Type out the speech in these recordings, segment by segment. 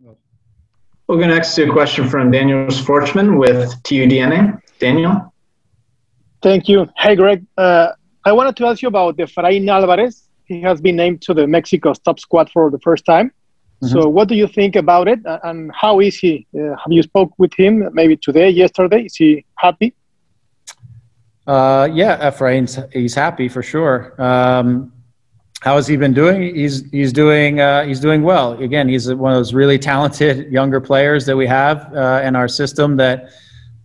We'll go next to a question from Daniel Sportsman with TUDNA. Daniel? Thank you. Hey, Greg. I wanted to ask you about Efraín Alvarez. He has been named to the Mexico top squad for the first time. So what do you think about it, and how is he? Have you spoke with him maybe today, yesterday? Is he happy? Yeah, he's happy for sure. How has he been doing? He's doing well. Again, he's one of those really talented younger players that we have in our system that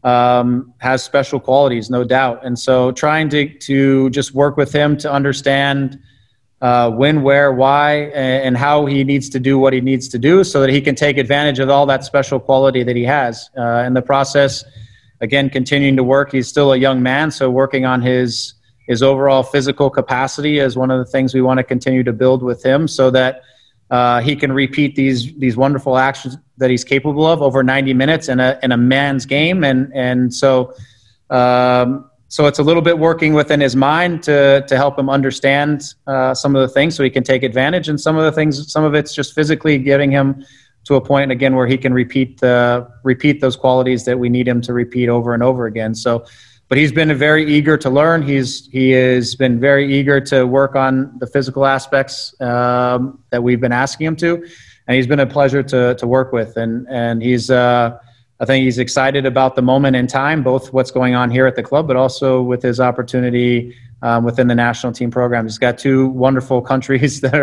has special qualities, no doubt. And so trying to just work with him to understand when, where, why, and how he needs to do what he needs to do so that he can take advantage of all that special quality that he has. In the process, again, continuing to work. He's still a young man, so working on his overall physical capacity is one of the things we want to continue to build with him so that he can repeat these wonderful actions that he's capable of over 90 minutes in a man's game. And so it's a little bit working within his mind to help him understand some of the things so he can take advantage. And some of it's just physically getting him to a point, again, where he can repeat those qualities that we need him to repeat over and over again. So, but he's been very eager to learn. He has been very eager to work on the physical aspects that we've been asking him to, and he's been a pleasure to work with. And he's I think he's excited about the moment in time, both what's going on here at the club, but also with his opportunity within the national team program. He's got two wonderful countries that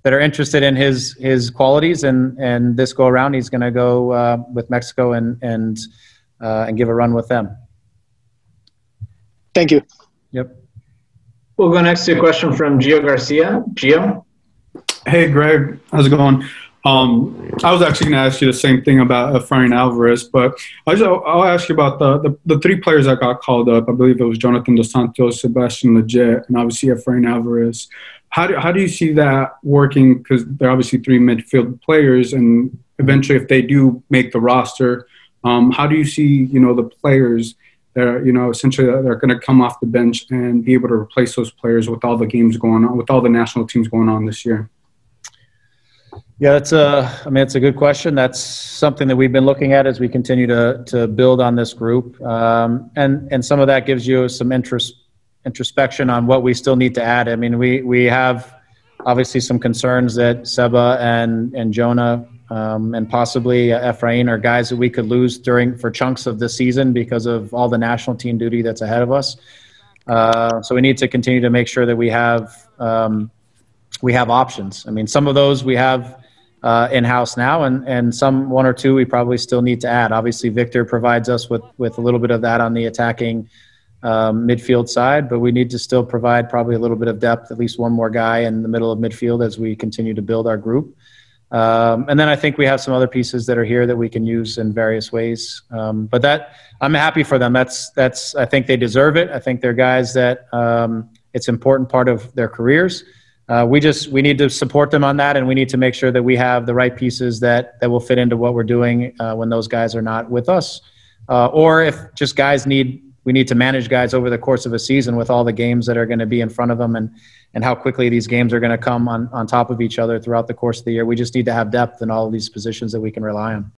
are interested in his qualities, and this go around he's going to go with Mexico and give a run with them. Thank you. Yep. We'll go next to a question from Gio Garcia. Gio? Hey, Greg. How's it going? I was actually going to ask you the same thing about Efraín Alvarez, but I'll ask you about the three players that got called up. I believe it was Jonathan Dos Santos, Sebastian Lletget, and obviously Efraín Alvarez. How do you see that working? Because they're obviously three midfield players, and eventually if they do make the roster, how do you see, the players that are, essentially they're going to come off the bench and be able to replace those players with all the games going on, with all the national teams going on this year? Yeah, it's a good question. That's something that we've been looking at as we continue to build on this group. And some of that gives you some introspection on what we still need to add. I mean, we have obviously some concerns that Seba and Jonah and possibly Efraín are guys that we could lose for chunks of the season because of all the national team duty that's ahead of us. So we need to continue to make sure that we have options. I mean, some of those we have in-house now, and one or two we probably still need to add. Obviously, Victor provides us with a little bit of that on the attacking midfield side, but we need to still provide probably a little bit of depth, at least one more guy in the middle of midfield as we continue to build our group. And then I think we have some other pieces that are here that we can use in various ways. But that I'm happy for them. I think they deserve it. I think they're guys that it's an important part of their careers. We need to support them on that, and we need to make sure that we have the right pieces that will fit into what we're doing when those guys are not with us. Or if just we need to manage guys over the course of a season with all the games that are going to be in front of them and how quickly these games are going to come on top of each other throughout the course of the year. We just need to have depth in all of these positions that we can rely on.